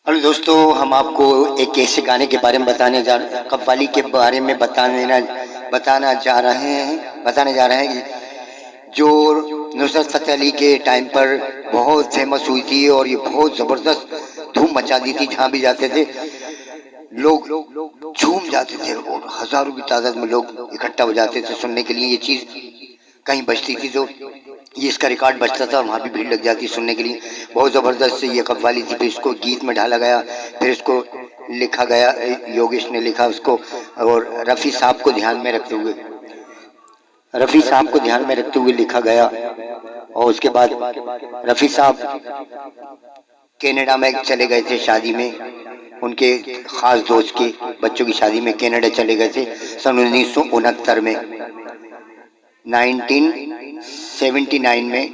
Hello दोस्तों, हम आपको एक ऐसे गाने के बारे में कव्वाली के बारे में बताने जा रहे हैं जो नुसरत फतेह अली के टाइम पर बहुत फेमस हुई थी और ये बहुत ज़बरदस्त धूम मचा दी थी। जहाँ भी जाते थे लोग झूम जाते थे और हजारों की तादाद में लोग इकट्ठा हो जाते थे सुनने के लिए। ये चीज़ कहीं बजती थी तो ये इसका रिकॉर्ड बजता था, वहाँ भी भीड़ लग जाती सुनने के लिए। बहुत ज़बरदस्त ये कव्वाली थी। फिर इसको गीत में ढाला गया, फिर इसको लिखा गया, योगेश ने लिखा उसको, और रफ़ी साहब को ध्यान में रखते हुए लिखा गया। और उसके बाद रफ़ी साहब कनाडा में चले गए थे शादी में, उनके ख़ास दोस्त के बच्चों की शादी में कनाडा चले गए थे सन 1969 में। 1979 में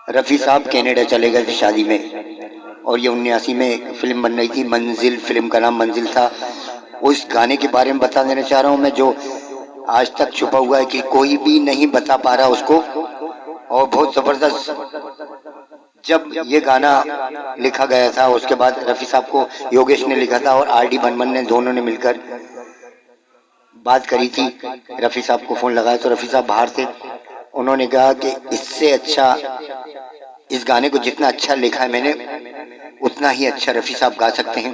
रफ़ी साहब कनाडा चले गए थे शादी में और ये 79 में एक फिल्म बन रही थी, मंजिल। फिल्म का नाम मंजिल था। उस गाने के बारे में बता देना चाह रहा हूँ मैं, जो आज तक छुपा हुआ है कि कोई भी नहीं बता पा रहा उसको। और बहुत ज़बरदस्त जब ये गाना लिखा गया था, उसके बाद रफ़ी साहब को योगेश ने लिखा था और R.D. बर्मन ने, दोनों ने मिलकर बात करी थी। रफ़ी साहब को फ़ोन लगाया तो रफ़ी साहब बाहर थे। उन्होंने कहा कि इससे अच्छा, इस गाने को जितना अच्छा लिखा है मैंने उतना ही अच्छा रफ़ी साहब गा सकते हैं।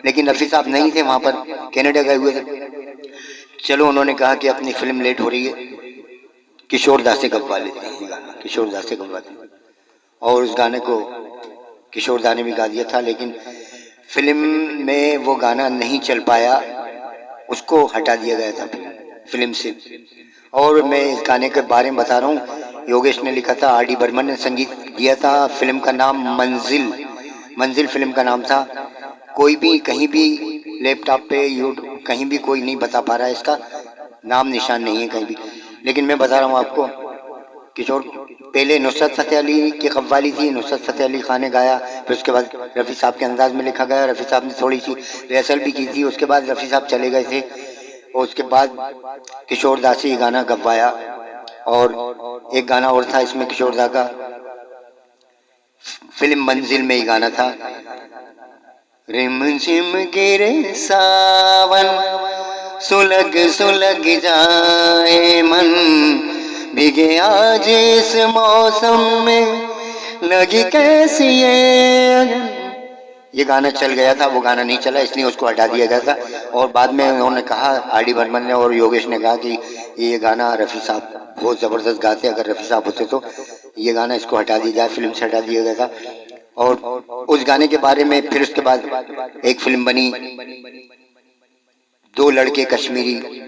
लेकिन रफ़ी साहब नहीं थे वहाँ पर, कनाडा गए हुए थे। चलो, उन्होंने कहा कि अपनी फिल्म लेट हो रही है, किशोर दा से गवा लेते हैं ये गाना, किशोर दा से गवाते हैं। और उस गाने को किशोर दा ने भी गा दिया था, लेकिन फिल्म में वो गाना नहीं चल पाया, उसको हटा दिया गया था फिल्म से। और मैं इस गाने के बारे में बता रहा हूँ, योगेश ने लिखा था, R.D. बर्मन ने संगीत दिया था। फिल्म का नाम मंजिल, मंजिल फिल्म का नाम था। कोई भी कहीं भी लैपटॉप पे यूट्यूब कहीं भी कोई नहीं बता पा रहा है, इसका नाम निशान नहीं है कहीं भी। लेकिन मैं बता रहा हूँ आपको, किशोर, पहले नुसरत फतेह अली की कव्वाली थी, नुसरत फतेह अली खान ने गाया। फिर उसके बाद रफ़ी साहब के अंदाज में लिखा गया। रफ़ी साहब ने थोड़ी सी रिहर्सल भी की थी। उसके बाद रफ़ी साहब चले गए थे और उसके बाद किशोर दा से ये गाना गवाया। और एक गाना और था इसमें किशोर दा का, फिल्म मंजिल में ही गाना था, रिम झिम गिरे सावन, सुलग सुलग जाए मन, भीगे आज इस मौसम में, लगी कैसी ये गाना चल गया था, वो गाना नहीं चला, इसलिए उसको हटा दिया गया था। और बाद में उन्होंने कहा, R.D. बर्मन ने और योगेश ने कहा कि ये गाना रफ़ी साहब बहुत ज़बरदस्त गाते, अगर रफ़ी साहब होते तो ये गाना इसको हटा दिया जाए, फिल्म से हटा दिया गया था। और उस गाने के बारे में फिर उसके बाद एक फिल्म बनी, दो लड़के कश्मीरी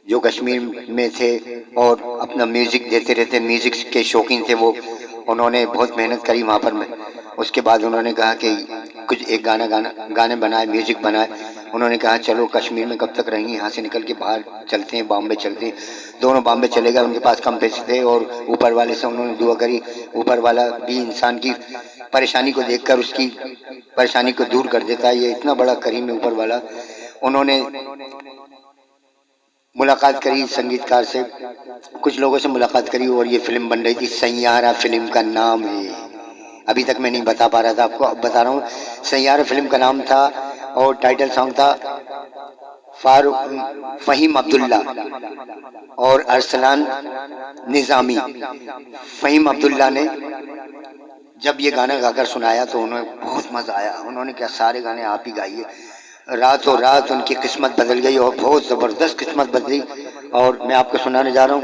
जो कश्मीर में थे और अपना म्यूज़िक देते रहते, म्यूज़िक के शौकीन थे वो। उन्होंने बहुत मेहनत करी वहाँ पर में। उसके बाद उन्होंने कहा कि कुछ एक गाने बनाए, म्यूज़िक बनाए। उन्होंने कहा चलो कश्मीर में कब तक रहेंगे, यहाँ से निकल के बाहर चलते हैं, बॉम्बे चलते हैं। दोनों बॉम्बे चले गए, उनके पास कम पैसे थे और ऊपर वाले से उन्होंने दुआ करी। ऊपर वाला भी इंसान की परेशानी को देखकर उसकी परेशानी को दूर कर देता है, ये इतना बड़ा करीम है ऊपर वाला। उन्होंने मुलाकात करी संगीतकार से, कुछ लोगों से मुलाकात करी और ये फिल्म बन रही थी। सैयारा फिल्म का नाम है, अभी तक मैं नहीं बता पा रहा था आपको, अब बता रहा हूँ। सैयारा फिल्म का नाम था और टाइटल सॉन्ग था फ़हीम अब्दुल्ला और अरसलान निज़ामी। फ़हीम अब्दुल्ला ने जब ये गाना गाकर सुनाया तो उन्हें बहुत मज़ा आया। उन्होंने क्या सारे गाने आप ही गाइए। रातों रात उनकी किस्मत बदल गई और बहुत ज़बरदस्त किस्मत बदली। और मैं आपको सुनाने जा रहा हूँ,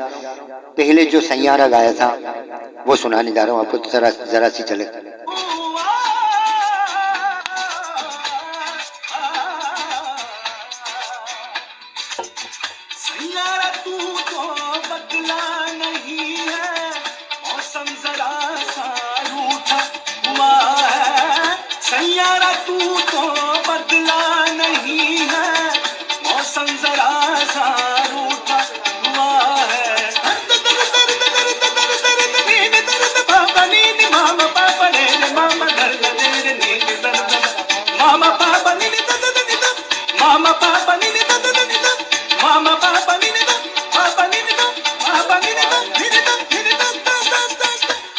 पहले जो सैयारा गाया था वो सुनाने जा रहा हूँ आपको, ज़रा सी चले। सैयारा तू तो बदला नहीं है, मौसम जरा सा रूठा हुआ है। सैयारा तू तो बदला नहीं है, मौसम जरा सा रूठा हुआ है। दर्द दर्द दर्द दर्द दर्द नींद दर्द पापा नींद मामा पापा रे मामा दर्द तेरे नींद दर्द मामा पापा नींद दर्द मामा पापा नींद दर्द मामा पापा नींद पापा नींद पापा नींद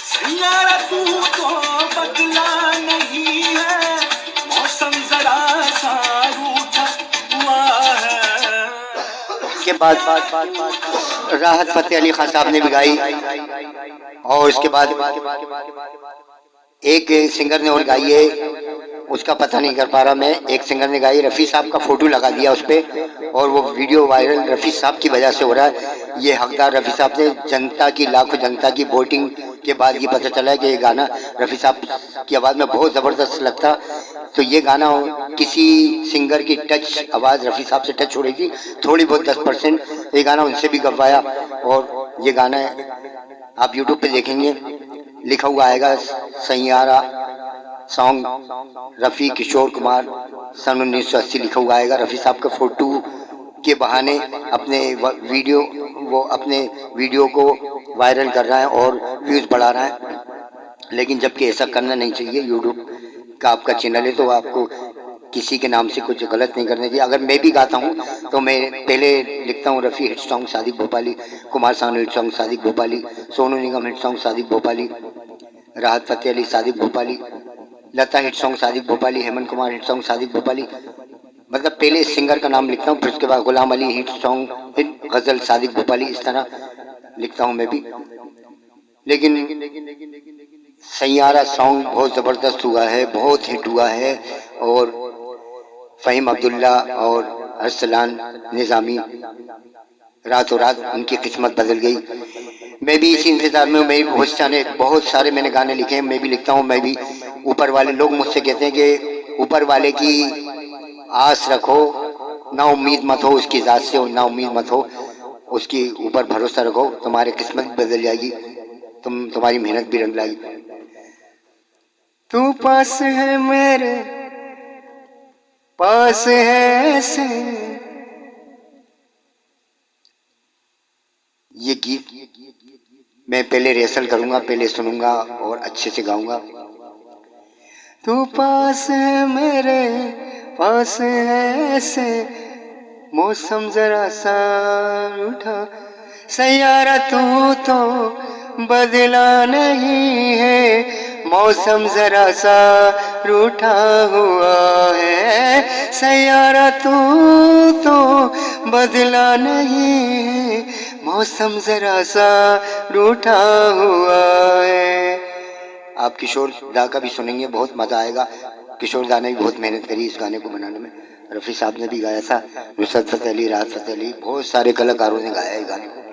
सैयारा तू तो बदला नहीं बाद राहत फतेह अली खान साहब ने भी गाई, और उसके बाद एक सिंगर ने और गाई है, उसका पता नहीं कर पा रहा मैं। एक सिंगर ने गाई, रफ़ी साहब का फोटो लगा दिया उस पर, और वो वीडियो वायरल रफ़ी साहब की वजह से हो रहा है। ये हकदार रफ़ी साहब से, जनता की, लाखों जनता की वोटिंग के बाद ये पता चला है कि ये गाना रफ़ी साहब की आवाज़ में बहुत ज़बरदस्त लगता। तो ये गाना किसी सिंगर की टच आवाज़ रफ़ी साहब से टच हो रही थी, थोड़ी बहुत 10%। ये गाना उनसे भी गवाया, और ये गाना आप यूट्यूब पे देखेंगे, लिखा हुआ आएगा सैयारा सॉन्ग रफ़ी किशोर कुमार सन 1980 लिखा हुआ आएगा। रफ़ी साहब का फोटो के बहाने अपने वीडियो को वायरल कर रहा है और व्यूज़ बढ़ा रहा है, लेकिन जबकि ऐसा करना नहीं चाहिए। यूट्यूब का आपका चैनल है तो आपको किसी के नाम से कुछ गलत नहीं करना चाहिए। अगर मैं भी गाता हूँ तो मैं पहले लिखता हूँ Rafi hit song Sadiq Bhopali, Kumar Sanu hit song Sadiq Bhopali, Sonu Nigam hit song Sadiq Bhopali, Rahat Fateh Ali Sadiq Bhopali, Lata hit song Sadiq Bhopali, Hemant Kumar hit song Sadiq Bhopali. मतलब पहले सिंगर का नाम लिखता हूँ, फिर उसके बाद Ghulam Ali hit song, hit गज़ल सादिक भोपाली, इस तरह लिखता हूँ मैं भी। लेकिन सैयारा सॉन्ग बहुत ज़बरदस्त हुआ है, बहुत हिट हुआ है, और फ़हीम अब्दुल्ला और अरसलान निज़ामी रातों रात उनकी किस्मत बदल गई। मैं भी इसी इंतज़ार में हूँ। मैं बहुत सारे मैंने गाने लिखे हैं, मैं भी लिखता हूँ। मैं भी ऊपर वाले लोग मुझसे कहते हैं कि ऊपर वाले की आस रखो, ना उम्मीद मत हो उसकी ज़ात से, और ना उम्मीद मत हो उसकी ऊपर भरोसा रखो, तुम्हारी किस्मत भी बदल जाएगी, तुम्हारी मेहनत भी रंग लाएगी। तू पास है मेरे, पास है ऐसे, ये गीत मैं पहले रिहर्सल करूंगा, पहले सुनूंगा और अच्छे से गाऊंगा। तू पास है मेरे, पास है ऐसे, मौसम जरा सा उठा, सैयारा तू तो बदला नहीं है, मौसम जरा सा रूठा हुआ है, सैयारा तू तो बदला नहीं है, मौसम जरा सा रूठा हुआ है। आप किशोर दा का भी सुनेंगे, बहुत मज़ा आएगा। किशोर दा ने भी बहुत मेहनत करी इस गाने को बनाने में। रफ़ी साहब ने भी गाया था, नुसरत फतेह अली, राहत फतेह अली, बहुत सारे कलाकारों ने गाया है गाने को।